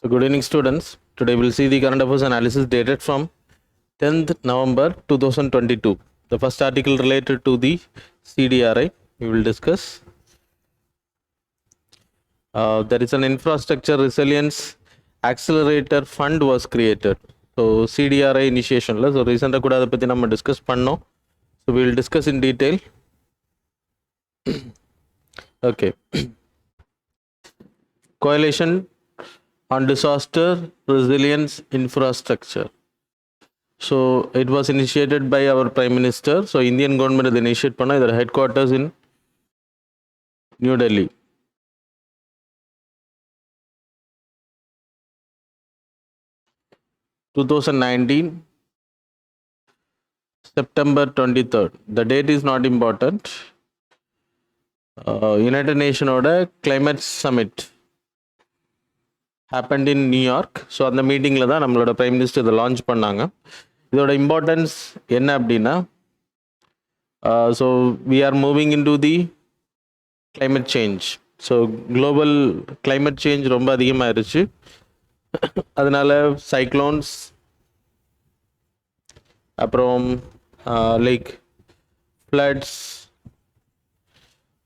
So good evening students. Today we will see the current affairs analysis dated from 10th November 2022. The first article related to the CDRI we will discuss. There is an infrastructure resilience accelerator fund was created. So CDRI initiation la so recent kuda adha pathi nama discuss pannom. So we will discuss in detail. Okay. Coalition on disaster resilience infrastructure. So it was initiated by our Prime Minister. So Indian government is initiate panna. Their headquarters in New Delhi. (2019) September 23rd. The date is not important. United Nations order climate summit happened in New York. So அந்த மீட்டிங்கில் தான் நம்மளோட prime minister இதை launch பண்ணாங்க. இதோட importance என்ன அப்படின்னா, so we are moving into the climate change. So global climate change ரொம்ப அதிகமாகிருச்சு. அதனால சைக்ளோன்ஸ், அப்புறம் லைக் ஃப்ளட்ஸ்,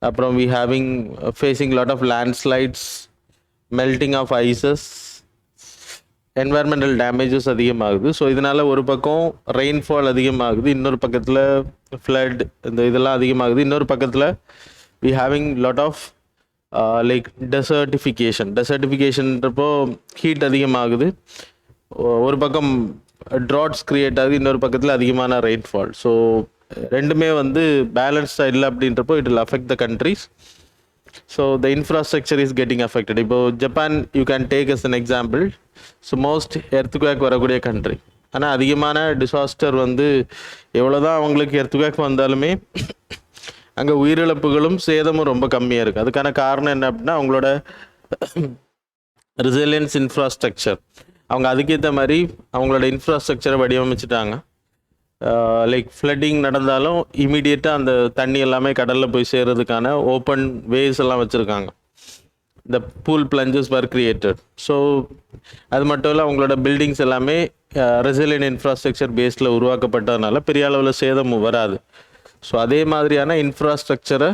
அப்புறம் we having facing lot of landslides, melting of ices, environmental damages அதிகமாகுது. ஸோ இதனால் ஒரு பக்கம் ரெயின்ஃபால் அதிகமாகுது, இன்னொரு பக்கத்தில் ஃப்ளட் இதெல்லாம் அதிகமாகுது, இன்னொரு பக்கத்தில் we having lot of like டெசர்டிஃபிகேஷன்றப்போ ஹீட் அதிகமாகுது, ஒரு பக்கம் ட்ராட்ஸ் க்ரியேட் ஆகுது, இன்னொரு பக்கத்தில் அதிகமான ரெயின்ஃபால். ஸோ ரெண்டுமே வந்து பேலன்ஸ்டாக இல்லை அப்படின்றப்போ it will affect the countries. So the infrastructure is getting affected. இப்போ Japan you can take as an example. So most earthquake வரக்கூடிய கண்ட்ரி. ஆனால் அதிகமான டிசாஸ்டர் வந்து எவ்வளோதான் அவங்களுக்கு எர்த்குவேக் வந்தாலுமே அங்கே உயிரிழப்புகளும் சேதமும் ரொம்ப கம்மியாக இருக்குது. அதுக்கான காரணம் என்ன அப்படின்னா அவங்களோட ரெசிலியன்ஸ் இன்ஃப்ராஸ்ட்ரக்சர். அவங்க அதுக்கேற்ற மாதிரி அவங்களோட இன்ஃப்ராஸ்ட்ரக்சரை வடிவமைச்சிட்டாங்க. லைக் ஃப்ளட்டிங் நடந்தாலும் இமீடியட்டாக அந்த தண்ணி எல்லாமே கடலில் போய் சேர்றதுக்கான ஓப்பன் வேஸ் எல்லாம் வச்சுருக்காங்க. இந்த பூல் பிளஞ்சஸ் வர் கிரியேட்டட். ஸோ அது மட்டும் இல்லை, அவங்களோட பில்டிங்ஸ் எல்லாமே ரெசிலியன்ட் இன்ஃப்ராஸ்ட்ரக்சர் பேஸில் உருவாக்கப்பட்டதுனால பெரிய அளவில் சேதமும் வராது. ஸோ அதே மாதிரியான இன்ஃப்ராஸ்ட்ரக்சரை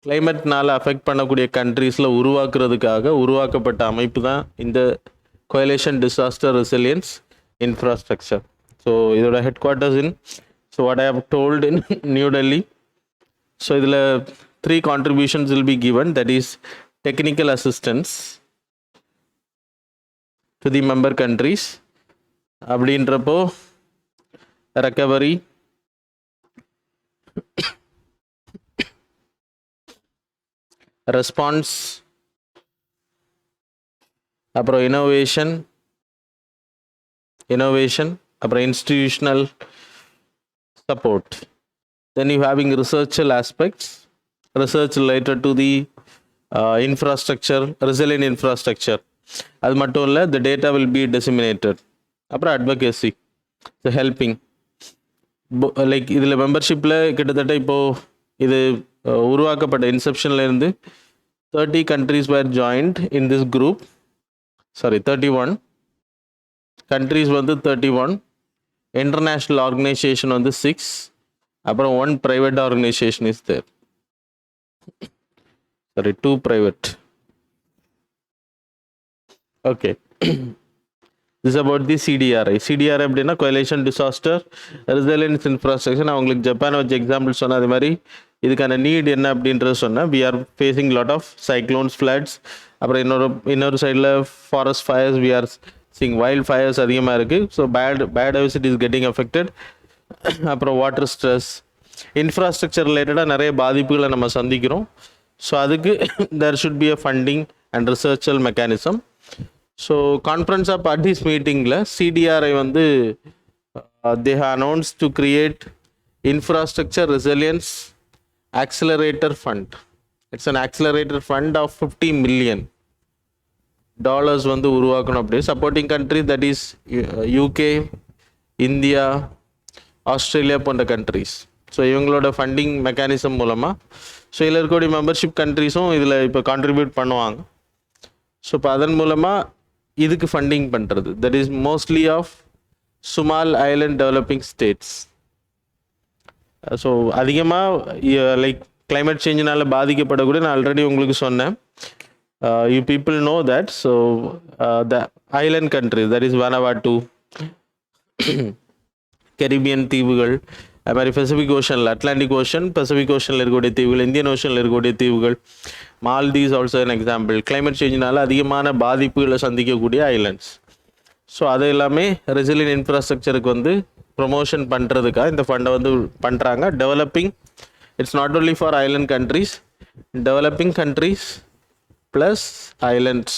கிளைமேட்னால் அஃபெக்ட் பண்ணக்கூடிய கண்ட்ரீஸில் உருவாக்குறதுக்காக உருவாக்கப்பட்ட அமைப்பு தான் இந்த coalition disaster resilience infrastructure. So இதோட headquarters in what I have told in New Delhi. So இதில் 3 contributions will be given, that is technical assistance to the member countries அப்படின்றப்போ ரெக்கவரி, ரெஸ்பான்ஸ், அப்புறம் இனோவேஷன், அப்புறம் institutional support. Then you having researchal aspects, research related to the infrastructure, resilient infrastructure. அது மட்டும் இல்லை, the data will be disseminated. அப்புறம் advocacy, the helping. Like இதில் மெம்பர்ஷிப்பில் கிட்டத்தட்ட இப்போது இது உருவாக்கப்பட்ட இன்செப்ஷன்லேருந்து 30 countries were joined in this group. 31 countries வந்து 31, இன்டர்நேஷ்னல் ஆர்கனைசேஷன் வந்து 6, அப்புறம் 1 private organization is there. 2 private. Okay. This is about the CDRI. CDRI அப்படின்னா coalition disaster resilience infrastructure. நான் உங்களுக்கு ஜப்பானை வச்சு எக்ஸாம்பிள் சொன்னேன். அது மாதிரி இதுக்கான நீட் என்ன அப்படின்றத சொன்னேன். we are facing lot of cyclones, floods, அப்புறம் இன்னொரு சைடில் forest fires, we are seeing wild fires அதிகமாக இருக்குது. So biodiversity is getting affected. அப்புறம் வாட்டர் ஸ்ட்ரெஸ், இன்ஃப்ராஸ்ட்ரக்சர் ரிலேட்டடாக நிறைய பாதிப்புகளை நம்ம சந்திக்கிறோம். ஸோ அதுக்கு there should be a funding and research mechanism. So conference of parties மீட்டிங்கில் சிடிஆர்ஐ வந்து they have announce to create infrastructure resilience accelerator fund. It's an accelerator fund of $50 million வந்து உருவாக்கணும். அப்படி supporting country that is UK, India, Australia போன்ற countries. So இவங்களோட funding mechanism மூலமாக so இதில் இருக்கக்கூடிய மெம்பர்ஷிப் கண்ட்ரிஸும் இதில் இப்போ கான்ட்ரிபியூட் பண்ணுவாங்க. ஸோ இப்போ அதன் மூலமாக இதுக்கு ஃபண்டிங் பண்ணுறது. That is mostly of small island developing states. So அதிகமாக லைக் climate சேஞ்சினால் பாதிக்கப்படக்கூடிய, நான் ஆல்ரெடி உங்களுக்கு சொன்னேன், you people know that. So the island country, that is Vanuatu, Caribbean தீவுகள், அது மாதிரி பசிபிக் ஓஷனில், அட்லாண்டிக் ஓஷன், பசிபிக் ஓஷனில் இருக்கக்கூடிய தீவுகள், இந்தியன் ஓஷனில் இருக்கக்கூடிய தீவுகள், Maldives also an example. Climate சேஞ்சினால் அதிகமான பாதிப்புகளை சந்திக்கக்கூடிய ஐலண்ட்ஸ். ஸோ அது எல்லாமே ரெசிலியன்ட் இன்ஃப்ராஸ்ட்ரக்சருக்கு வந்து ப்ரொமோஷன் பண்ணுறதுக்காக இந்த ஃபண்டை வந்து பண்ணுறாங்க. Developing, it's not only for island countries, developing countries plus islands,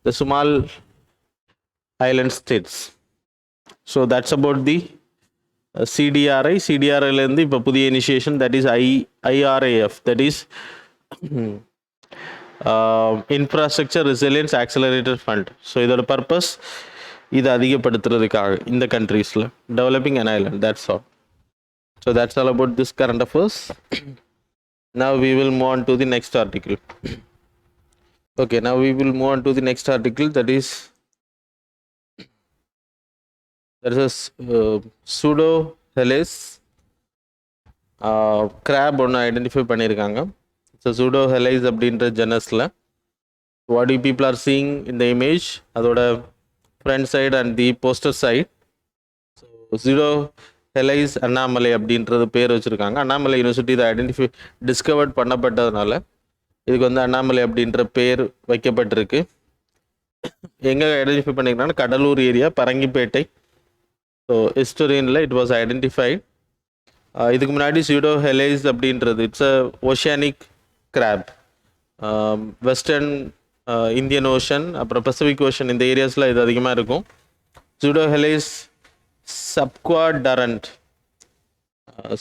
the small island states. So that's about the CDRI. CDRIலேருந்து இப்போ புதிய initiation, that is IRAF, that is infrastructure resilience accelerator fund. So இதோட purpose இதை அதிகப்படுத்துறதுக்காக இந்த கண்ட்ரீஸில், developing and island, that's all. So that's all about this current affairs. Now we will move on to the next article. Okay, now we will move on to the next article, that is there is a pseudo helis crab ஒன்று identify பண்ணியிருக்காங்க. So pseudo helis அப்படின்ற ஜெனஸில் what you people are seeing in the image, அதோட front side and the poster side. So pseudo helis Annamalai அப்படின்றது பேர் வச்சுருக்காங்க. Annamalai university இதை discovered பண்ணப்பட்டதுனால இதுக்கு வந்து அண்ணாமலை அப்படின்ற பேர் வைக்கப்பட்டிருக்கு. எங்கே ஐடென்டிஃபை பண்ணியிருக்காங்கன்னா கடலூர் ஏரியா, பரங்கிப்பேட்டை. ஸோ ஹிஸ்டோரியனில் இட் வாஸ் ஐடென்டிஃபைட். இதுக்கு முன்னாடி pseudo helis அப்படின்றது it's a oceanic crab. Western Indian ocean, அப்புறம் பசிபிக் ஓஷன், இந்த ஏரியாஸில் இது அதிகமாக இருக்கும். pseudo helis subquadrant,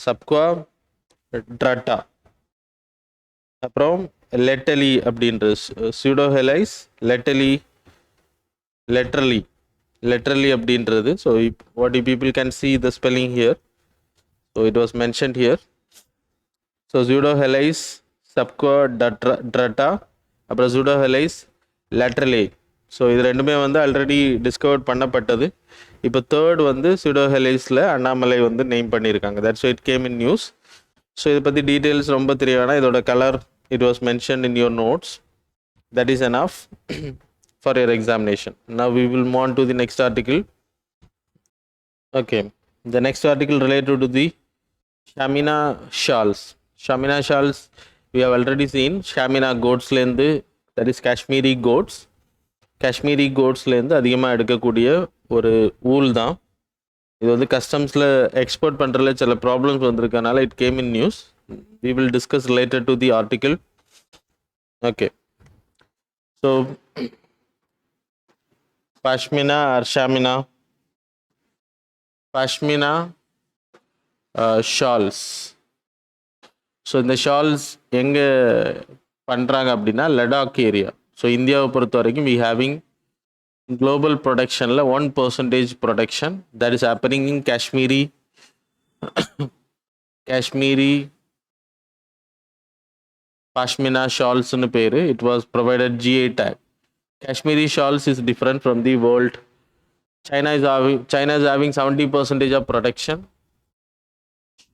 subquadrata, அப்புறம் லெட்டலி அப்படின்றது pseudo helis laterally அப்படின்றது. So what you people can see the spelling here. So it was mentioned here. So pseudo helis subquadrata, அப்புறம் pseudo helis laterally. So இது ரெண்டுமே வந்து ஆல்ரெடி டிஸ்கவர் பண்ணப்பட்டது. இப்போ third வந்து pseudo helisல அண்ணாமலை வந்து நேம் பண்ணியிருக்காங்க. That's it came in news. So இதை பற்றி டீட்டெயில்ஸ் ரொம்ப தெரிய வேணாம். இதோட colour it was mentioned in your notes. That is enough for your examination. Now we will move on to the next article. Okay, the next article related to the Shamina shawls. Shamina shawls we have already seen. Shamina goats லேருந்து, that is Kashmiri goats. Kashmiri கோட்ஸ்லேருந்து அதிகமாக எடுக்கக்கூடிய ஒரு wool தான் இது. வந்து கஸ்டம்ஸில் export பண்ணுறதுல சில ப்ராப்ளம்ஸ் வந்திருக்கனால it came in news. We will discuss related to the article. Okay, so Pashmina or Shamina, Pashmina shawls. So இந்த ஷால்ஸ் எங்கே பண்ணுறாங்க அப்படின்னா லடாக் ஏரியா. ஸோ இந்தியாவை பொறுத்த வரைக்கும் we having global ப்ரொடக்ஷனில் 1% production that is happening in Kashmiri Pashmina shawls-னு பேர். It was provided GI tag. Kashmiri shawls is different from the world. China is having 70% of production.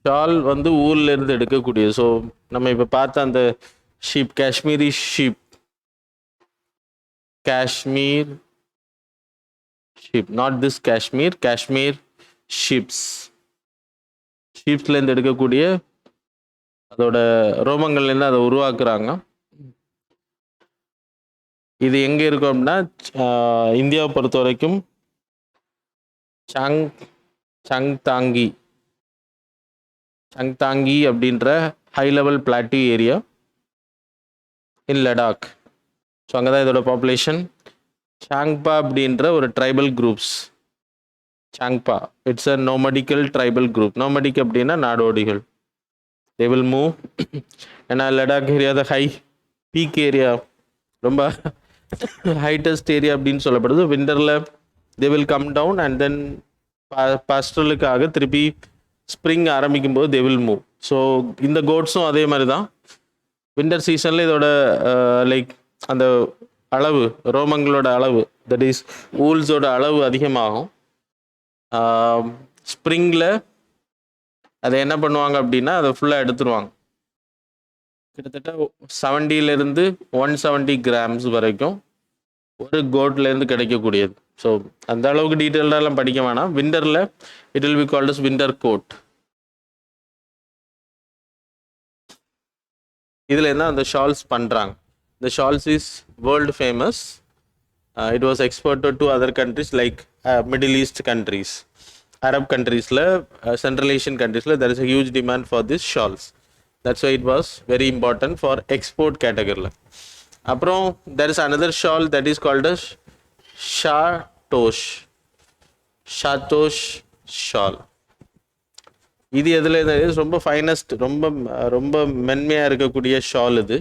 Shawl வந்து ஊரில் இருந்து எடுக்கக்கூடிய. ஸோ நம்ம இப்போ பார்த்த அந்த sheep, Kashmiri sheep, not this Kashmir ஷீப்ஸ்லேருந்து எடுக்கக்கூடிய அதோட ரோமங்கள்லேருந்து அதை உருவாக்குறாங்க. இது எங்கே இருக்கும் அப்படின்னா இந்தியாவை பொறுத்த வரைக்கும் சங்தாங்கி அப்படின்ற high level plateau area in Ladakh. So அங்கே தான் இதோட பாப்புலேஷன். சாங்பா அப்படின்ற ஒரு tribal groups. Changpa it's a nomadical tribal group. Nomadic அப்படின்னா நாடோடிகள். They will move. ஏன்னா Ladakh area the high peak area, ரொம்ப ஹைட்டஸ்ட் ஏரியா அப்படின்னு சொல்லப்படுது. விண்டரில் they will come down and then பாஸ்டலுக்காக திருப்பி ஸ்ப்ரிங் ஆரம்பிக்கும் போது தே வில் மூவ். ஸோ இந்த கோட்ஸும் அதே மாதிரி தான். விண்டர் சீசனில் இதோட லைக் அந்த அளவு, ரோமங்களோட அளவு தட் இஸ் ஊல்ஸோட அளவு அதிகமாகும். ஸ்ப்ரிங்கில் அதை என்ன பண்ணுவாங்க அப்படின்னா அதை ஃபுல்லாக எடுத்துருவாங்க. கிட்டத்தட்ட 70 170 கிராம்ஸ் வரைக்கும் ஒரு கோட்லேருந்து கிடைக்கக்கூடியது. ஸோ அந்த அளவுக்கு டீட்டெயில்டெல்லாம் படிக்க வேணாம். விண்டரில் it will be called as winter coat. இதில் என்ன அந்த ஷால்ஸ் பண்ணுறாங்க. இந்த shawls is world famous. It was exported to other countries like middle east countries, Arab கண்ட்ரீஸில், சென்ட்ரல் ஏஷியன் கண்ட்ரீஸில் there is a huge demand for this shawls. That's why it was very important for export கேட்டகரியில். அப்புறம் there is another shawl that is called as shahtoosh. Shahtoosh shawl. இது எதில் ரொம்ப finest, ரொம்ப ரொம்ப மென்மையாக இருக்கக்கூடிய ஷால் இது.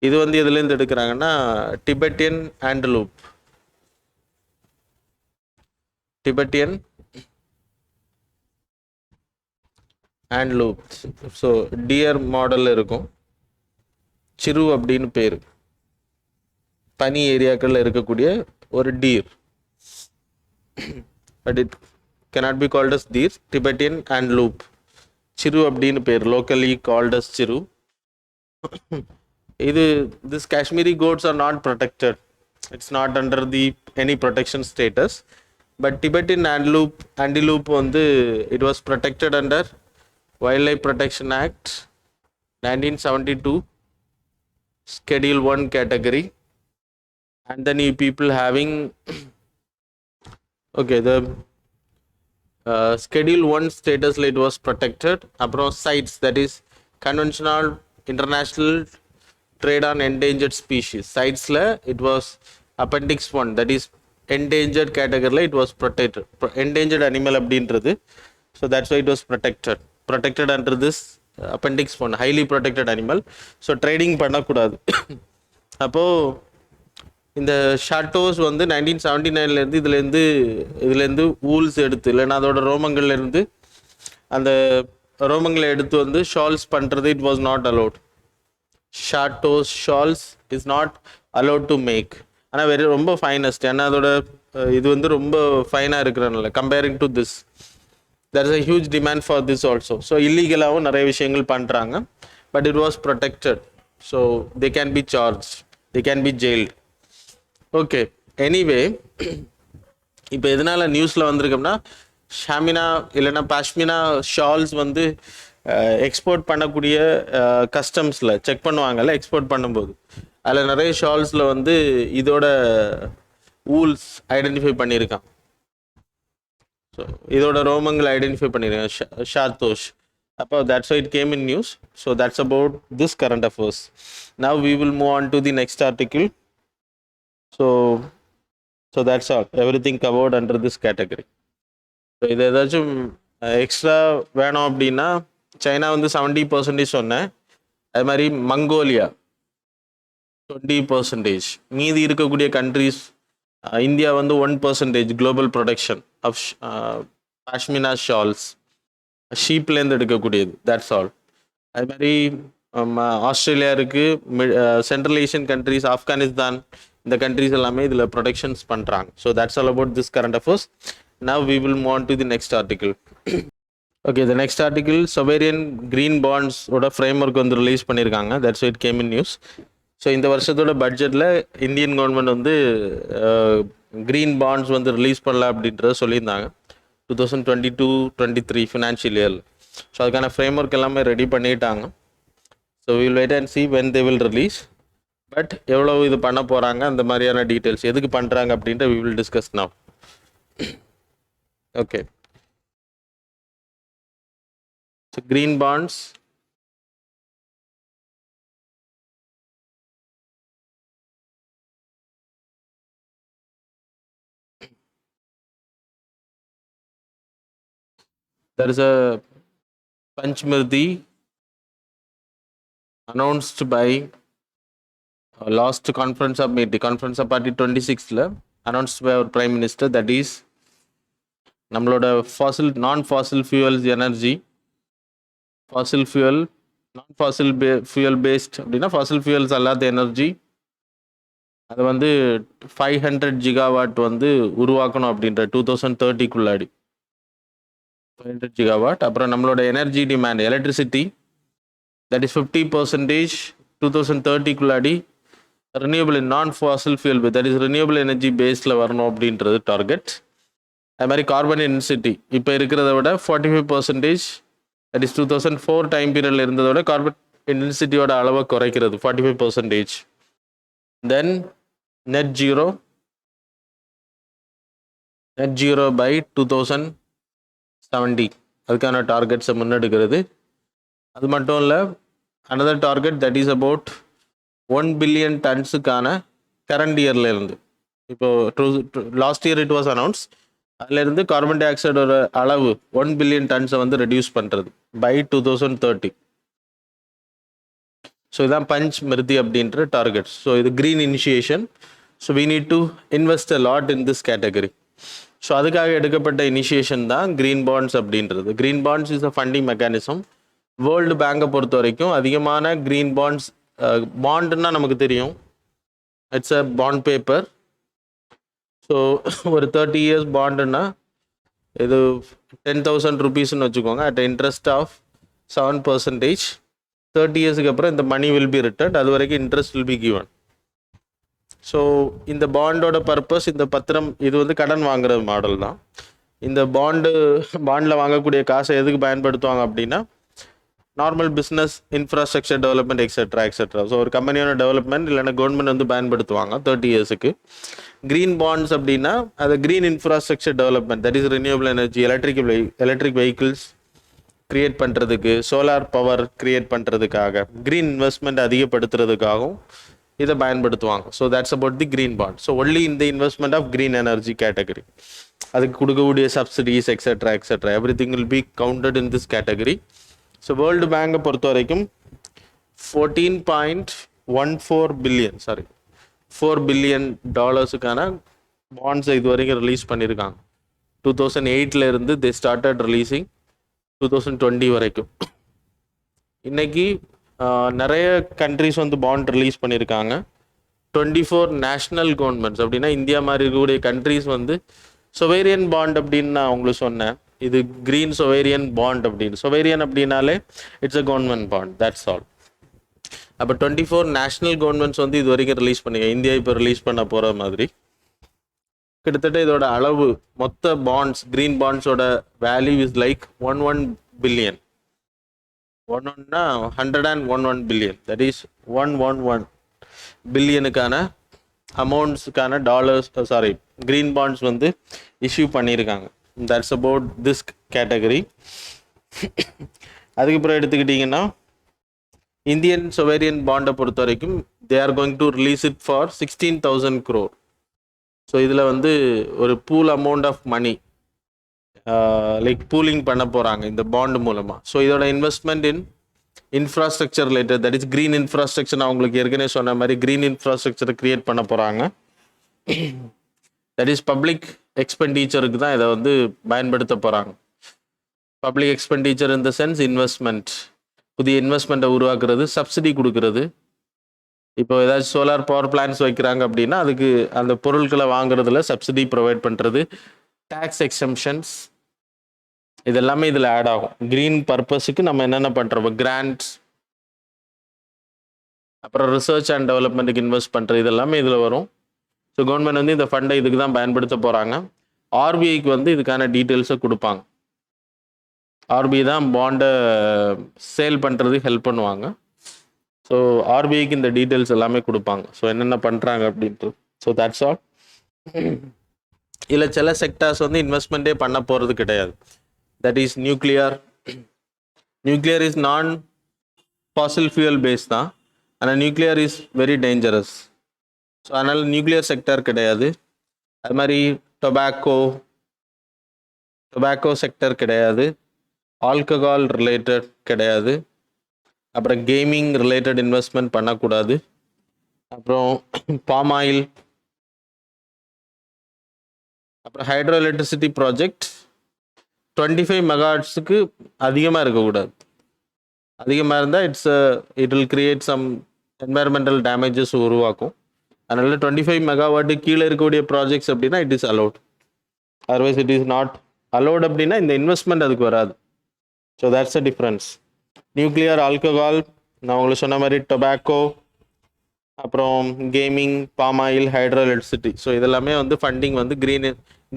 இது வந்து எதுலேருந்து எடுக்கிறாங்கன்னா டிபெட்டியன் ஆண்டலூப். டிபெட்டியன் ஆண்ட்லூப். ஸோ டியர் மாடலில் இருக்கும். சிறு அப்படின்னு பேர். பனி ஏரியாக்களில் இருக்கக்கூடிய ஒரு deer. But it cannot be called as deer. Tibetan antelope. சிறு அப்படின்னு பேர். locally called as சிறு. இது this Kashmiri goats are not protected. It's not under the any protection status. But Tibetan antelope வந்து it was protected under Wildlife Protection Act 1972 Schedule 1 category. And then you people having okay, the Schedule 1 status it was protected. Apro CITES, that is Conventional International Trade on Endangered Species. CITES la it was Appendix 1, that is endangered category la it was protected. Endangered animal அப்படின்றது. So that's why it was protected under this Appendix 1, highly protected animal. So trading பண்ணக்கூடாது. அப்போது இந்த ஷாட்டோஸ் வந்து 1979 இதுலேருந்து wools எடுத்து, இல்லைன்னா அதோட ரோமங்கள்லேருந்து அந்த ரோமங்களை எடுத்து வந்து ஷால்ஸ் பண்ணுறது it was not allowed. Shahtoosh shawls is not allowed to make. ஆனால் ரொம்ப ஃபைனஸ்ட். ஏன்னா அதோட இது வந்து ரொம்ப ஃபைனாக இருக்கிறனால comparing to this there is a huge demand for this also. So illegalaவும் நிறைய விஷயங்கள் பண்ணுறாங்க. But it was protected. So they can be charged. They can be jailed. Okay, anyway இப்போ எதனால் நியூஸில் வந்திருக்கோம்னா ஷாமினா இல்லைன்னா பாஷ்மினா ஷால்ஸ் வந்து எக்ஸ்போர்ட் பண்ணக்கூடிய கஸ்டம்ஸில் செக் பண்ணுவாங்கல்ல எக்ஸ்போர்ட் பண்ணும்போது. அதில் நிறைய ஷால்ஸில் வந்து இதோட ஊல்ஸ் ஐடென்டிஃபை பண்ணியிருக்கான். ஸோ இதோட ரோமங்களை ஐடென்டிஃபை பண்ணியிருக்கான் ஷாத்தோஷ். அப்போ that's why it came in news. So that's about this current affairs. Now we will move on to the next article. So that's all. Everything covered under this category. So இது ஏதாச்சும் extra வேணும் அப்படின்னா China வந்து 70% சொன்னேன். அது மாதிரி Mongolia 20%. மீதி இருக்கக்கூடிய கண்ட்ரிஸ் இந்தியா வந்து 1% global production of pashmina shawls, ஷீப்லேருந்து எடுக்கக்கூடியது. That's all. அது மாதிரி ஆஸ்திரேலியா இருக்குது, சென்ட்ரல் ஏஷியன் கண்ட்ரிஸ், ஆப்கானிஸ்தான், இந்த கண்ட்ரிஸ் எல்லாமே இதில் ப்ரொடக்ஷன்ஸ் பண்ணுறாங்க. So that's all about this current affairs. Now we will move on to the next article. Okay, the next article sovereign green பாண்ட்ஸோட ஃப்ரேம் ஒர்க் வந்து release பண்ணியிருக்காங்க. That's it came in news. So இந்த வருஷத்தோட பட்ஜெட்டில் Indian government வந்து green bonds வந்து release பண்ணல அப்படின்றத சொல்லியிருந்தாங்க 2022-23 ஃபினான்ஷியல் இயரில். ஸோ அதுக்கான ஃப்ரேம் ஒர்க் எல்லாமே ரெடி பண்ணிட்டாங்க. So will wait and see when they will release. But எவ்வளோ இது பண்ண போகிறாங்க, அந்த மாதிரியான டீட்டெயில்ஸ் எதுக்கு பண்ணுறாங்க அப்படின்ற we will discuss now. Okay, so green bonds there is a Panchmurti announced by last conference of party 26th announced by our prime minister. That is நம்மளோட non fossil fuels energy, fossil fuel non fossil fuel paste அப்படின்னா Fazil fuels அல்லாத energy அது வந்து 500 gigawatt வந்து உருவாக்கணும் அப்படின்ற 2030க்குள்ளாடி 500 gigawatt. அப்புறம் நம்மளோட energy demand electricity that is 50% 2030க்குள்ளாடி renewable non fossil fuel that is renewable energy பேஸில் வரணும் அப்படின்றது டார்கெட். அது மாதிரி கார்பன் இன்டென்சிட்டி இப்போ இருக்கிறத விட 45% தட் இஸ் 2004 டைம் பீரியடில் இருந்ததை விட கார்பன் இன்டென்சிட்டியோட அளவை குறைக்கிறது 45%. தென் நெட் ஜீரோ பை 2070 அதுக்கான டார்கெட்ஸை முன்னெடுக்கிறது. அது மட்டும் இல்லை, another target that is about 1 billion டன்ஸுக்கான கரண்ட் இயர்ல இருந்து, இப்போ last year it was announce, அதுலேருந்து கார்பன் டை ஆக்சைடோட அளவு 1 பில்லியன் டன்ஸை வந்து ரெடியூஸ் பண்ணுறது பை 2030. ஸோ இதான் பஞ்ச் மிருதி அப்படின்ற டார்கெட்ஸ். ஸோ இது green initiation. So we need to invest a lot in this category. So அதுக்காக எடுக்கப்பட்ட இனிஷியேஷன் தான் க்ரீன் பாண்ட்ஸ் அப்படின்றது. Green bonds is a funding mechanism. World பேங்கை பொறுத்த வரைக்கும் அதிகமான க்ரீன் பாண்ட்ஸ், பாண்டுன்னா நமக்கு தெரியும், it's a bond paper. So ஒரு 30 இயர்ஸ் பாண்டுன்னா இது 10,000 ருபீஸ்ன்னு வச்சுக்கோங்க, அட் இன்ட்ரெஸ்ட் ஆஃப் 7%. 30 இயர்ஸுக்கு அப்புறம் இந்த மணி வில் பி ரிட்டர்ன், அது வரைக்கும் interest will be given. So இந்த பாண்டோட பர்பஸ், இந்த பத்திரம் இது வந்து கடன் வாங்குற மாடல் தான். இந்த பாண்டில் வாங்கக்கூடிய காசை எதுக்கு பயன்படுத்துவாங்க அப்படின்னா normal business, infrastructure development etcetera. So ஒரு கம்பெனியோட டெவலப்மெண்ட் இல்லைன்னா கவர்மெண்ட் வந்து பயன்படுத்துவாங்க 30 இயர்ஸுக்கு. க்ரீன் பாண்ட்ஸ் அப்படின்னா அது green infrastructure development, that is renewable energy, electric vehicles create பண்ணுறதுக்கு, சோலார் பவர் கிரியேட் பண்ணுறதுக்காக, க்ரீன் இன்வெஸ்ட்மெண்ட் அதிகப்படுத்துறதுக்காகவும் இதை பயன்படுத்துவாங்க. So that's about the green bond. So only இந்த investment of green energy category, அதுக்கு கொடுக்கக்கூடிய subsidies etcetera everything will be counted in this category. So world பேங்கை பொறுத்த வரைக்கும் 14.14 பில்லியன், $4 பில்லியன் பாண்ட்ஸை இது வரைக்கும் ரிலீஸ் பண்ணியிருக்காங்க. 2008 இருந்து தே ஸ்டார்டட் ரிலீஸிங் 2020 வரைக்கும். இன்னைக்கு நிறைய கண்ட்ரிஸ் வந்து பாண்ட் ரிலீஸ் பண்ணியிருக்காங்க. 24 நேஷ்னல் கவர்மெண்ட்ஸ் அப்படின்னா இந்தியா மாதிரி இருக்கக்கூடிய கண்ட்ரிஸ் வந்து சொவேரியன் பாண்ட் அப்படின்னு நான் உங்களுக்கு சொன்னேன். இது க்ரீன் சொவேரியன் பாண்ட் அப்படின்னு. சொவேரியன் அப்படின்னாலே it's a government bond, that's all. அப்போ 24 நேஷ்னல் கவர்மெண்ட்ஸ் வந்து இது வரைக்கும் ரிலீஸ் பண்ணிங்க. இந்தியா இப்போ ரிலீஸ் பண்ண போகிற மாதிரி கிட்டத்தட்ட இதோட அளவு மொத்த பாண்ட்ஸ், க்ரீன் பாண்ட்ஸோட value is like 11 billion. 111 billion, that is 111 பில்லியனுக்கான அமௌண்ட்ஸுக்கான க்ரீன் பாண்ட்ஸ் வந்து இஷ்யூ பண்ணியிருக்காங்க. That's about this category. அதுக்கப்புறம் எடுத்துக்கிட்டிங்கன்னா இந்தியன் சொவேரியன் பாண்டை பொறுத்த வரைக்கும் they are going to release it for 16,000 crore. So இதில் வந்து ஒரு pool amount of money like pooling பண்ண போகிறாங்க இந்த பாண்டு மூலமாக. ஸோ இதோட investment in infrastructure related, that is green infrastructure. நான் உங்களுக்கு ஏற்கனவே சொன்ன மாதிரி க்ரீன் இன்ஃப்ராஸ்ட்ரக்சரை க்ரியேட் பண்ண போகிறாங்க. தட் இஸ் பப்ளிக் எக்ஸ்பெண்டிச்சருக்கு தான் இதை வந்து பயன்படுத்த போகிறாங்க. Public expenditure in the sense investment, புதிய இன்வெஸ்ட்மெண்ட்டை உருவாக்குறது, சப்சிடி கொடுக்கறது. இப்போ ஏதாச்சும் சோலார் பவர் பிளான்ஸ் வைக்கிறாங்க அப்படின்னா அதுக்கு அந்த பொருட்களை வாங்குறதுல சப்சிடி ப்ரொவைட் பண்ணுறது, டேக்ஸ் எக்ஸம்ஷன்ஸ், இது எல்லாமே இதில் ஆட் ஆகும். க்ரீன் பர்பஸுக்கு நம்ம என்னென்ன பண்ணுறோம், கிராண்ட்ஸ், அப்புறம் ரிசர்ச் அண்ட் டெவலப்மெண்ட்டுக்கு இன்வெஸ்ட் பண்ணுறது, இது எல்லாமே இதில் வரும். ஸோ கவர்மெண்ட் வந்து இந்த ஃபண்டை இதுக்கு தான் பயன்படுத்த போகிறாங்க. ஆர்பிஐக்கு வந்து இதுக்கான டீட்டெயில்ஸை கொடுப்பாங்க. ஆர்பிஐ தான் பாண்டை சேல் பண்ணுறதுக்கு ஹெல்ப் பண்ணுவாங்க. ஸோ ஆர்பிஐக்கு இந்த டீட்டெயில்ஸ் எல்லாமே கொடுப்பாங்க. ஸோ என்னென்ன பண்ணுறாங்க அப்படின்ட்டு. So that's all. இல்லை சில செக்டார்ஸ் வந்து இன்வெஸ்ட்மெண்ட்டே பண்ண போகிறது கிடையாது. தட் இஸ் நியூக்ளியர் இஸ் நான் ஃபாசில் ஃபியூயல் பேஸ் தான், ஆனால் nuclear is very dangerous. So அதனால் நியூக்ளியர் செக்டார் கிடையாது. அது மாதிரி டொபாக்கோ செக்டர் கிடையாது, ஆல்கஹால் ரிலேட்டட் கிடையாது, அப்புறம் கேமிங் ரிலேட்டட் இன்வெஸ்ட்மெண்ட் பண்ணக்கூடாது, அப்புறம் பாம் ஆயில், அப்புறம் ஹைட்ரோ எலக்ட்ரிசிட்டி ப்ராஜெக்ட் 25 மெகாவாட்ஸுக்கு அதிகமாக இருக்கக்கூடாது. அதிகமாக இருந்தால் it will create some environmental damages உருவாக்கும். அதனால 25 மெகாவாட் கீழே இருக்கக்கூடிய ப்ராஜெக்ட்ஸ் அப்படின்னா it is allowed, otherwise it is not allowed. அப்படின்னா இந்த இன்வெஸ்ட்மெண்ட் அதுக்கு வராது. So that's a difference. Nuclear, alcohol, நான் உங்களுக்கு சொன்ன மாதிரி டொபாக்கோ, அப்புறம் gaming, palm oil, hydro electricity, so இதெல்லாமே வந்து ஃபண்டிங் வந்து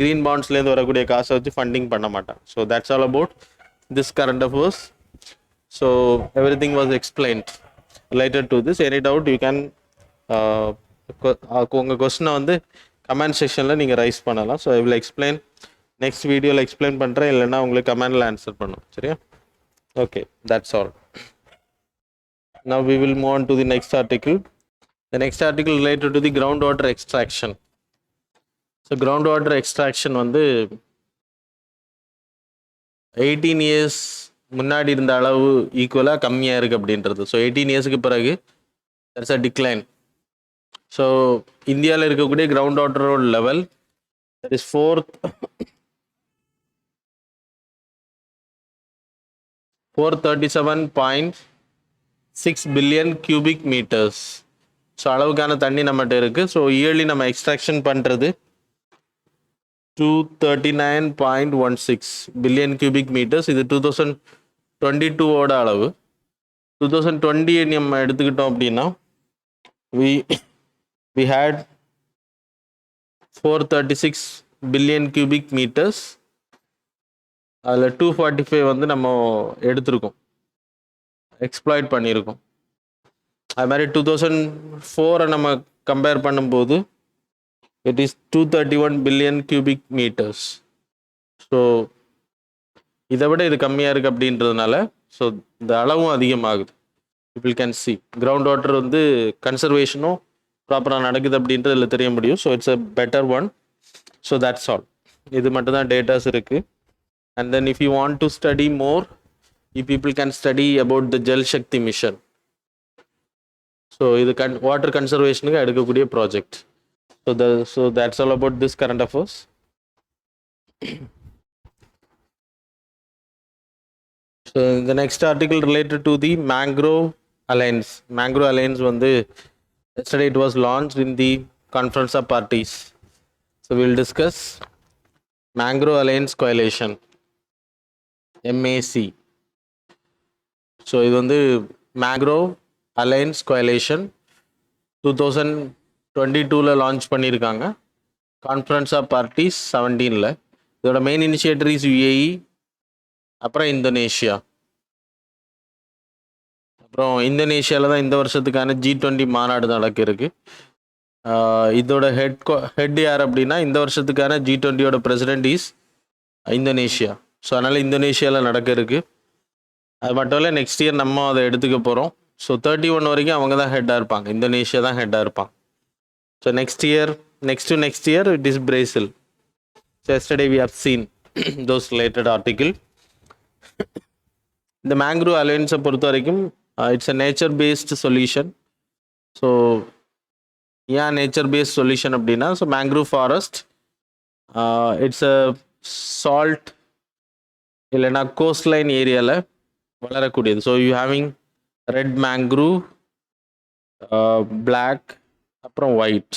க்ரீன் பாண்ட்ஸ்லேருந்து வரக்கூடிய காசை வச்சு ஃபண்டிங் பண்ண மாட்டாங்க. So that's all about this current affairs. So everything was explained related to this. Any doubt you can உங்கள் கொஸ்டினை வந்து கமெண்ட் செக்ஷனில் நீங்கள் ரைஸ் பண்ணலாம். So I will explain, next வீடியோவில் எக்ஸ்பிளைன் பண்ணுறேன், இல்லைன்னா உங்களுக்கு கமெண்டில் ஆன்சர் பண்ணும். சரியா? Okay, that's all. Now we will move on to the next article. The next article related to the groundwater extraction. So groundwater extraction வந்து 18 years முன்னாடி இருந்த அளவு ஈக்குவலாக கம்மியாக இருக்குது அப்படின்றது. ஸோ 18 yearsக்கு பிறகு there's a decline. ஸோ இந்தியாவில் இருக்கக்கூடிய கிரவுண்ட் வாட்டரோட level that is 437.6 billion cubic metres. So அளவுக்கான தண்ணி நம்மகிட்ட இருக்குது. ஸோ இயர்லி நம்ம எக்ஸ்ட்ராக்ஷன் பண்ணுறது 239.16 பில்லியன் கியூபிக் மீட்டர்ஸ். இது 2022ஓட அளவு. 2020 நம்ம எடுத்துக்கிட்டோம் அப்படின்னா we had 436 billion cubic metres. அதில் 245 வந்து நம்ம எடுத்திருக்கோம், எக்ஸ்ப்ளாய்ட் பண்ணியிருக்கோம். அது மாதிரி 2004 நம்ம கம்பேர் பண்ணும்போது it is 231 billion cubic metres. So இதை விட இது கம்மியாக இருக்குது அப்படின்றதுனால ஸோ இந்த அளவும் அதிகமாகுது. People can see ground water வந்து கன்சர்வேஷனும் ப்ராப்பராக நடக்குது அப்படின்றது இதில் தெரிய முடியும். So it's a better one. So that's all. இது மட்டும் தான் டேட்டாஸ் இருக்குது. And then if you want to study more, you people can study about the Jal Shakti mission. So இது வாட்டர் கன்சர்வேஷனுக்கு எடுக்கக்கூடிய project. So that's all about this current affairs. So the next article related to the Mangrove Alliance. Mangrove Alliance வந்து yesterday it was launched in the Conference of Parties. So we will discuss Mangrove Alliance Coalition, MAC. So இது வந்து Mangrove Alliance Coalition 2022 launch பண்ணியிருக்காங்க. Conference of parties 17. இதோட main initiators UAE, அப்புறம் Indonesia. அப்புறம் இந்தோனேஷியாவில் தான் இந்த வருஷத்துக்கான G20 மாநாடு நடக்க இருக்கு. இதோட ஹெட் யார் அப்படின்னா இந்த வருஷத்துக்கான G20யோட பிரசிடென்ட் இஸ் இந்தோனேஷியா. ஸோ அதனால் இந்தோனேஷியாவில் நடக்க இருக்கு. அது மட்டும் இல்லை, நெக்ஸ்ட் இயர் நம்ம அதை எடுத்துக்க போகிறோம். ஸோ 31 வரைக்கும் அவங்க தான் ஹெட்டாக இருப்பாங்க, இந்தோனேஷியா தான் ஹெட்டாக இருப்பாங்க. So next to next year it is Brazil. So yesterday we have seen those related article. The Mangrove Alliance பொறுத்த வரைக்கும் it's a nature based solution. So nature based solution அப்படின்னா so mangrove forest it's a salt இல்லைன்னா coastline ஏரியாவில் வளரக்கூடியது. So you having red mangrove, black, அப்புறம் white.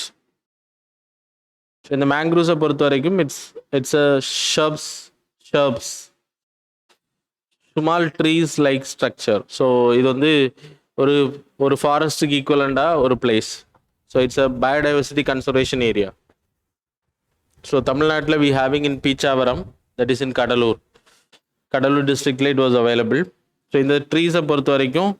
So இந்த மேங்க்ரூவ்ஸை பொறுத்த வரைக்கும் it's a shrubs small trees like structure. So இது வந்து ஒரு ஃபாரஸ்ட்டுக்கு ஈக்குவலண்டாக ஒரு place. So it's a biodiversity conservation area. So தமிழ்நாட்டில் we having in Pichavaram, that is in Cuddalore டிஸ்ட்ரிக்ட்ல இட் வாஸ் அவைலபிள். ஸோ இந்த ட்ரீஸை பொறுத்த வரைக்கும்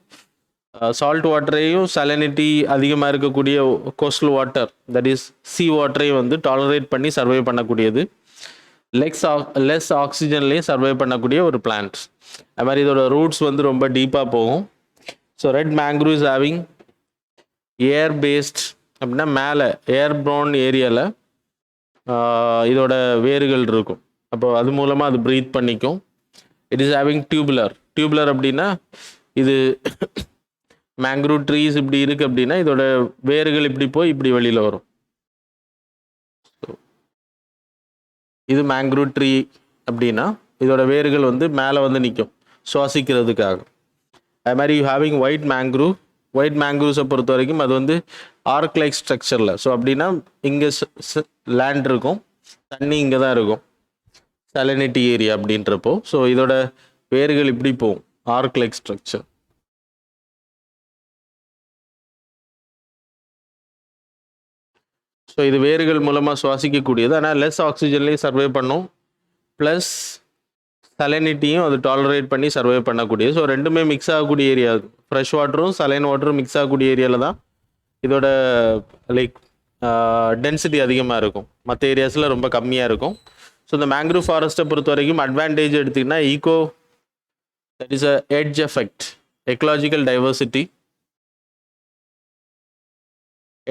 சால்ட் வாட்டரையும் சலனிட்டி அதிகமாக இருக்கக்கூடிய coastal water, that is sea வாட்டரையும் வந்து டாலரேட் பண்ணி சர்வை பண்ணக்கூடியது. லெஸ் ஆக்சிஜன்லேயும் சர்வை பண்ணக்கூடிய ஒரு பிளான்ட். அது மாதிரி இதோட ரூட்ஸ் வந்து ரொம்ப டீப்பாக போகும். So red mangrove is having air based அப்படின்னா மேலே ஏர் ப்ரௌன் ஏரியாவில் இதோட வேர்கள் இருக்கும். அப்போ அது மூலமாக அது ப்ரீத் பண்ணிக்கும். இட் இஸ் ஹேவிங் டியூபுலர் அப்படின்னா இது மேங்க்ரூவ் ட்ரீஸ் இப்படி இருக்குது அப்படின்னா இதோட வேர்கள் இப்படி போய் இப்படி வெளியில் வரும். இது மேங்க்ரூவ் ட்ரீ அப்படின்னா இதோட வேர்கள் வந்து மேலே வந்து நிற்கும் சுவாசிக்கிறதுக்காக. அது மாதிரி you having white mangrove white மேங்க்ரூவ்ஸை பொறுத்த வரைக்கும் அது வந்து ஆர்க் லைக் ஸ்ட்ரக்சரில். ஸோ அப்படின்னா இங்கே லேண்ட் இருக்கும், தண்ணி இங்கே தான் இருக்கும், சலனிட்டி ஏரியா அப்படின்றப்போ. ஸோ இதோட வேர்கள் இப்படி போகும், ஆர்க் லைக் ஸ்ட்ரக்சர். ஸோ இது வேர்கள் மூலமாக சுவாசிக்கக்கூடியது, ஆனால் லெஸ் ஆக்சிஜன்லேயும் சர்வே பண்ணும், ப்ளஸ் சலைனிட்டியும் அது டாலரேட் பண்ணி சர்வே பண்ணக்கூடியது. ஸோ ரெண்டுமே மிக்ஸ் ஆகக்கூடிய ஏரியா, ஃப்ரெஷ் வாட்டரும் சலைன் வாட்டரும் மிக்ஸ் ஆகக்கூடிய ஏரியாவில் தான் இதோட லைக் டென்சிட்டி அதிகமாக இருக்கும், மற்ற ஏரியாஸில் ரொம்ப கம்மியாக இருக்கும். ஸோ இந்த மேங்க்ரூவ் ஃபாரஸ்ட்டை பொறுத்த வரைக்கும் அட்வான்டேஜ் எடுத்திங்கன்னா that is a edge effect, ecological diversity.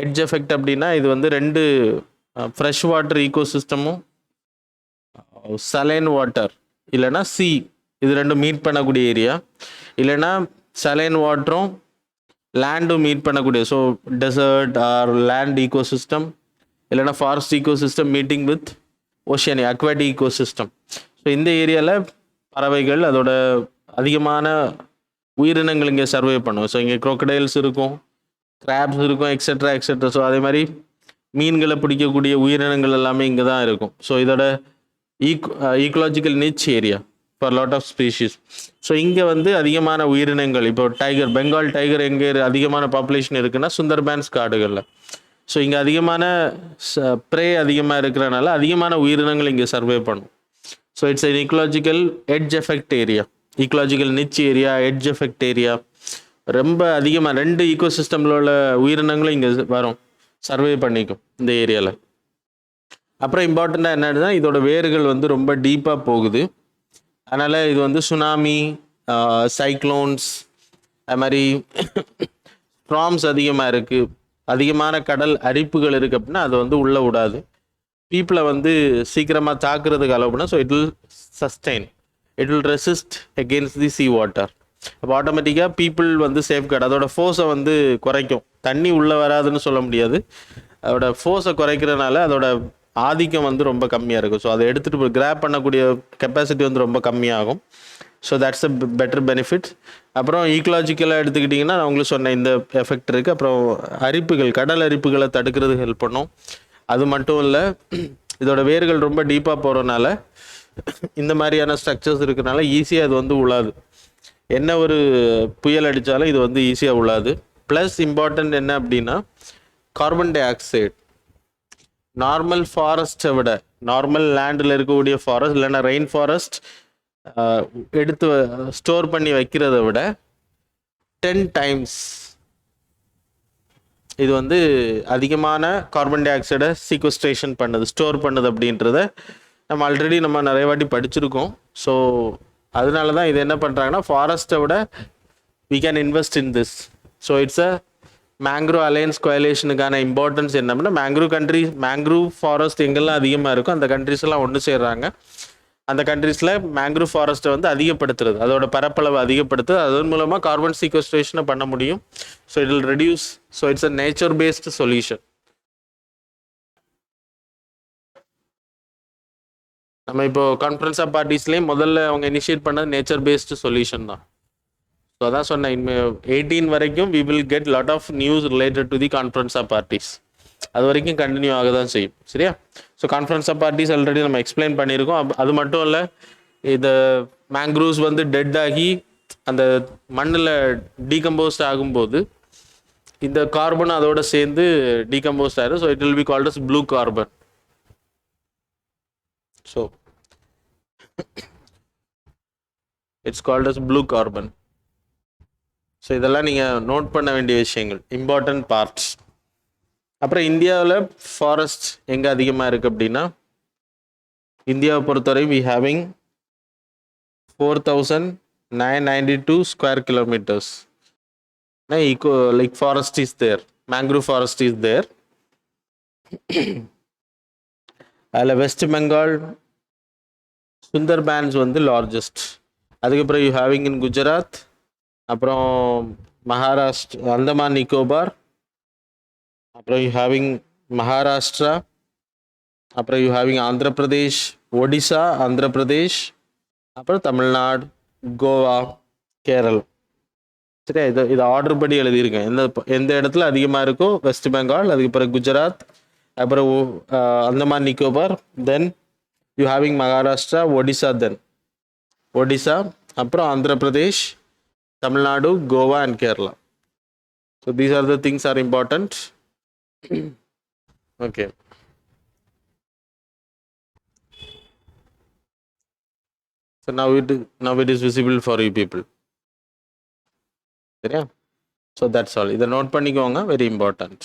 Edge effect அப்படின்னா இது வந்து ரெண்டு ஃப்ரெஷ் வாட்டர் ஈகோசிஸ்டமும் சலைன் வாட்டர் இல்லைன்னா சி, இது ரெண்டும் மீட் பண்ணக்கூடிய ஏரியா, இல்லைன்னா சலைன் வாட்டரும் லேண்டும் மீட் பண்ணக்கூடிய, so desert or land ecosystem இல்லைன்னா forest ecosystem meeting with ocean aquatic ecosystem. So இந்த ஏரியாவில் பறவைகள் அதோட அதிகமான உயிரினங்கள் இங்கே சர்வே பண்ணும். ஸோ இங்கே crocodiles இருக்கும், கிராப்ஸ் இருக்கும், எக்ஸெட்ரா எக்ஸெட்ரா. ஸோ அதே மாதிரி மீன்களை பிடிக்கக்கூடிய உயிரினங்கள் எல்லாமே இங்கே தான் இருக்கும். ஸோ இதோட ecological niche area for lot of species. So இங்கே வந்து அதிகமான உயிரினங்கள், இப்போ டைகர், பெங்கால் டைகர் எங்கே அதிகமான பாப்புலேஷன் இருக்குன்னா சுந்தர்பான்ஸ் காடுகளில். ஸோ இங்கே அதிகமான ப்ரே அதிகமாக இருக்கிறனால அதிகமான உயிரினங்கள் இங்கே சர்வே பண்ணும். So it's an ecological edge effect area, ecological niche area, edge effect area. ரொம்ப அதிகமாக ரெண்டு ஈகோசிஸ்டமில் உள்ள உயிரினங்களும் இங்கே வரும், சர்வே பண்ணிக்கும் இந்த ஏரியாவில். அப்புறம் இம்பார்ட்டண்ட்டாக என்னன்னா இதோட வேர்கள் வந்து ரொம்ப டீப்பாக போகுது, அதனால் இது வந்து சுனாமி, சைக்ளோன்ஸ், அது மாதிரி ஸ்ட்ராம்ஸ் அதிகமாக இருக்குது, அதிகமான கடல் அரிப்புகள் இருக்குது அப்படின்னா அதை வந்து உள்ளே விடாது, பீப்புளை வந்து சீக்கிரமாக தாக்குறதுக்கு அலோவ் பண்ண. So it will sustain, it will resist against the C water. அப்போ ஆட்டோமேட்டிக்காக பீப்புள் வந்து சேஃப்கார்டு, அதோட ஃபோர்ஸை வந்து குறைக்கும். தண்ணி உள்ளே வராதுன்னு சொல்ல முடியாது, அதோட ஃபோர்ஸை குறைக்கிறதுனால அதோட ஆதிக்கம் வந்து ரொம்ப கம்மியாக இருக்கும். ஸோ அதை எடுத்துகிட்டு போய் கிராப் பண்ணக்கூடிய கெப்பாசிட்டி வந்து ரொம்ப கம்மியாகும். So that's a better benefit. அப்புறம் ஈக்கலாஜிக்கலாக எடுத்துக்கிட்டிங்கன்னா நான் உங்களுக்கு சொன்ன இந்த எஃபெக்ட் இருக்குது. அப்புறம் அரிப்புகள், கடல் அரிப்புகளை தடுக்கிறதுக்கு ஹெல்ப் பண்ணும். அது மட்டும் இல்லை, இதோட வேர்கள் ரொம்ப டீப்பாக போகிறதுனால இந்த மாதிரியான ஸ்ட்ரக்சர்ஸ் இருக்கிறனால ஈஸியாக அது வந்து உழாது, என்ன ஒரு புயல் அடித்தாலும் இது வந்து ஈஸியாக உழாது. ப்ளஸ் இம்பார்ட்டன்ட் என்ன அப்படின்னா கார்பன் டை ஆக்சைடு நார்மல் ஃபாரஸ்ட்டை விட, நார்மல் லேண்டில் இருக்கக்கூடிய ஃபாரஸ்ட் இல்லைன்னா ரெயின் ஃபாரஸ்ட் எடுத்து ஸ்டோர் பண்ணி வைக்கிறத விட 10 times இது வந்து அதிகமான கார்பன் டை ஆக்சைடை சீக்வஸ்ட்ரேஷன் பண்ணுது, ஸ்டோர் பண்ணுது அப்படின்றத நம்ம ஆல்ரெடி நிறைய வாட்டி படிச்சிருக்கோம். ஸோ அதனால தான் இது என்ன பண்ணுறாங்கன்னா ஃபாரஸ்ட்டை விட we can invest in this. So it's a mangrove alliance கோயலேஷனுக்கான இம்பார்ட்டன்ஸ் என்ன அப்படின்னா மேங்க்ரூவ் ஃபாரஸ்ட் எங்கெல்லாம் அதிகமாக இருக்கும் அந்த கண்ட்ரிஸ் எல்லாம் ஒன்று சேர்றாங்க. அந்த கண்ட்ரீஸில் மேங்க்ரூவ் ஃபாரஸ்ட்டை வந்து அதிகப்படுத்துறது, அதோட பரப்பளவு அதிகப்படுத்துறது, அதன் மூலமாக கார்பன் சீக்வஸ்ட்ரேஷனை பண்ண முடியும். So it will reduce. So it's a nature based solution. நம்ம இப்போ கான்ஃபரன்ஸ் ஆஃப் பார்ட்டிஸ்லேயும் முதல்ல அவங்க இனிஷியேட் பண்ணது நேச்சர் பேஸ்டு சொல்யூஷன் தான். ஸோ அதான் சொன்னேன், இனிமேல் 18 வரைக்கும் we will get lot of news related to the conference of parties. அது வரைக்கும் கண்டினியூ ஆக தான் செய்யும். சரியா? So conference of parties already நம்ம எக்ஸ்பிளைன் பண்ணியிருக்கோம். அது மட்டும் இல்லை, இந்த மேங்க்ரூவ்ஸ் வந்து டெட் ஆகி அந்த மண்ணில் டீகம்போஸ்ட் ஆகும்போது இந்த கார்பன் அதோட சேர்ந்து டீகம்போஸ்ட் ஆயிடும். So it will be called as blue carbon. So it's called as blue carbon. So இதெல்லாம் நீங்கள் நோட் பண்ண வேண்டிய விஷயங்கள், இம்பார்ட்டன்ட் பார்ட்ஸ். அப்புறம் இந்தியாவில் ஃபாரஸ்ட் எங்கே அதிகமாக இருக்குது அப்படின்னா, இந்தியாவை பொறுத்தவரை we having 4,992 square kilometers. Like forest is there, mangrove forest is there. அதில் வெஸ்ட் பெங்கால் சுந்தர்பான்ஸ் வந்து லார்ஜஸ்ட். அதுக்கப்புறம் யூ ஹேவிங் இன் குஜராத், அப்புறம் மகாராஷ்டிரா, அந்தமான் நிக்கோபார், அப்புறம் யூ ஹேவிங் மகாராஷ்டிரா, அப்புறம் யூ ஹேவிங் ஆந்திர பிரதேஷ், ஒடிசா, ஆந்திர பிரதேஷ், அப்புறம் தமிழ்நாடு, கோவா, கேரளா. சரியா? இதை ஆர்டர் படி எழுதியிருக்கேன். எந்த இடத்துல அதிகமாக இருக்கோ வெஸ்ட் பெங்கால், அதுக்கு பிறகு குஜராத், அப்புறம் Andaman Nicobar, then you having Maharashtra, Odisha, அப்புறம் Andhra Pradesh, Tamil Nadu, Goa and Kerala. So these are the things are important. Okay. So now it is visible for you people. சரியா? So that's all. இதை நோட் பண்ணிக்கோங்க, very important.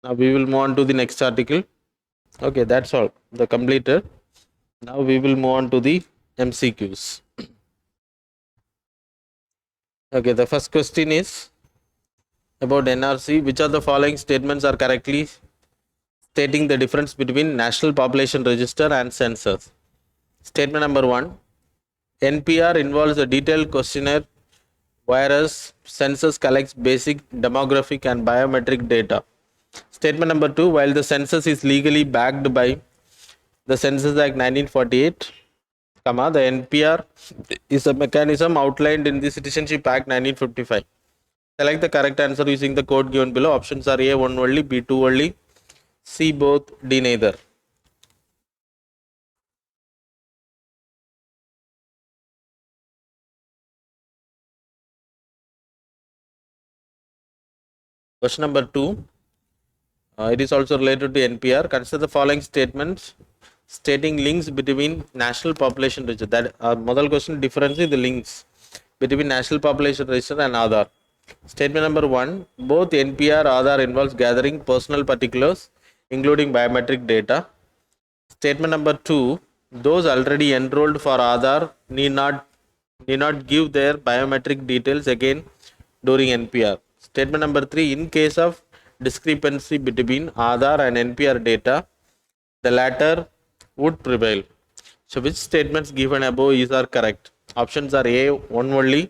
Now we will move on to the next article. Okay, that's all. The completed. Now we will move on to the MCQs. Okay, the first question is about NRC. Which of the following statements are correctly stating the difference between National Population Register and Census? Statement number 1. NPR involves a detailed questionnaire, whereas Census collects basic demographic and biometric data. Statement number 2. While the census is legally backed by the Census Act 1948, the NPR is a mechanism outlined in the Citizenship Act 1955. Select the correct answer using the code given below. Options are A, 1 only, B, 2 only, C, both, D, neither. Question number 2. It is also related to NPR. Consider the following statements stating links between National Population Register. That model question difference is the links between National Population Register and Aadhar. Statement number 1. Both NPR Aadhar involves gathering personal particulars, including biometric data. Statement number 2. Those already enrolled for Aadhar need not give their biometric details again during NPR. Statement number 3. In case of discrepancy between Aadhar and NPR data, the latter would prevail. So which statements given above are correct? Options are A, 1 only,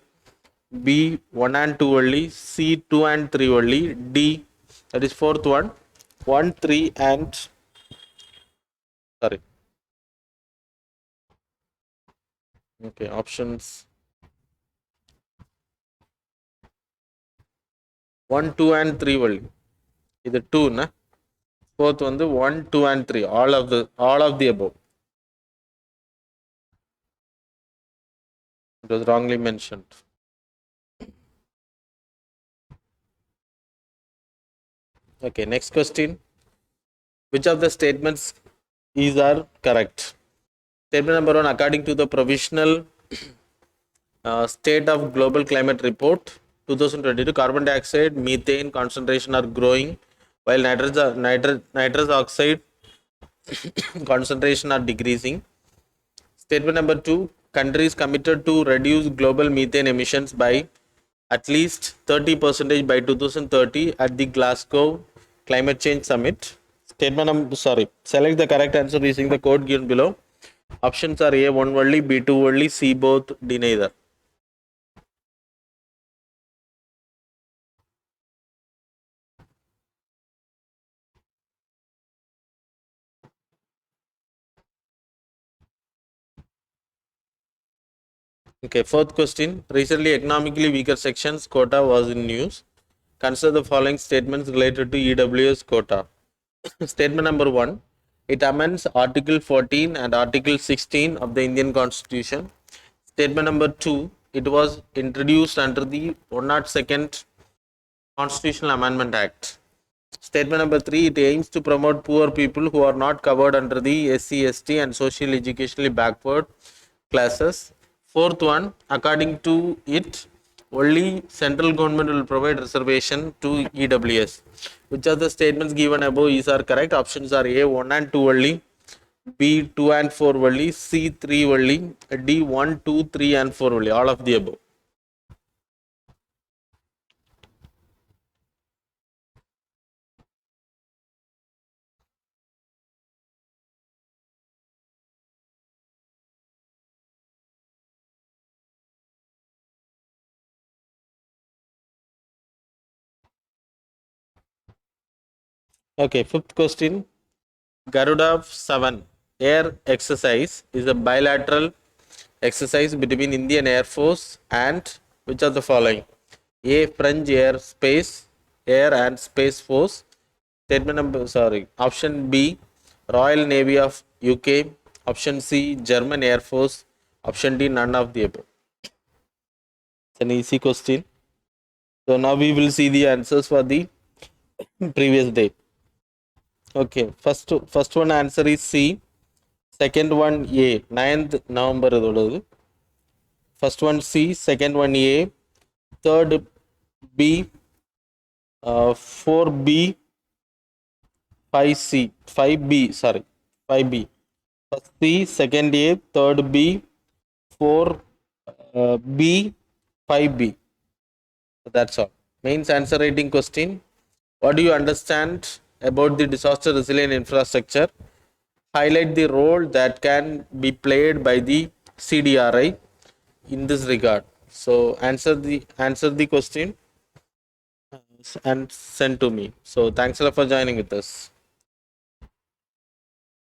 B, 1 and 2 only, C, 2 and 3 only, D, that is fourth one, 1, 3 and sorry. Okay, options 1, 2 and 3 only. Either 2 na. Fourth one, 1, 2 and 3, all of the above. It was wrongly mentioned. Okay, next question. Which of the statements are correct? Statement number 1. According to the provisional state of global climate report 2022, carbon dioxide, methane concentration are growing, while nitrous oxide concentration are decreasing. Statement number 2. Countries committed to reduce global methane emissions by at least 30% by 2030 at the Glasgow Climate Change Summit. Select the correct answer using the code given below. Options are A, 1 only, B, 2 only, C, both, D, neither. Okay, fourth question. Recently, economically weaker sections quota was in news. Consider the following statements related to EWS quota. Statement number 1. It amends Article 14 and Article 16 of the Indian Constitution. Statement number 2. It was introduced under the 102nd Constitutional Amendment Act. Statement number 3. It aims to promote poor people who are not covered under the SC, ST and socially educationally backward classes. Fourth one, according to it, only central government will provide reservation to EWS. Which of the statements given above are correct? Options are A, 1 and 2 only, B, 2 and 4 only, C, 3 only, D, 1, 2, 3 and 4 only, all of the above. Okay, fifth question. Garuda-VII Air Exercise is a bilateral exercise between Indian Air Force and which of the following? A. French Air and Space Force. Statement number, sorry. Option B, Royal Navy of UK. Option C, German Air Force. Option D, none of the above. It's an easy question. So now we will see the answers for the previous day. Okay, first one answer is C. Second one A. 9th November. First one C. Second one A. Third B. 4B. 5C. 5B. Sorry. 5B. First C. Second A. Third B. 4B. 5B. That's all. Mains answer writing question. What do you understand about the disaster resilient infrastructure? Highlight the role that can be played by the CDRI in this regard. So answer the question and send to me. So thanks a lot for joining with us.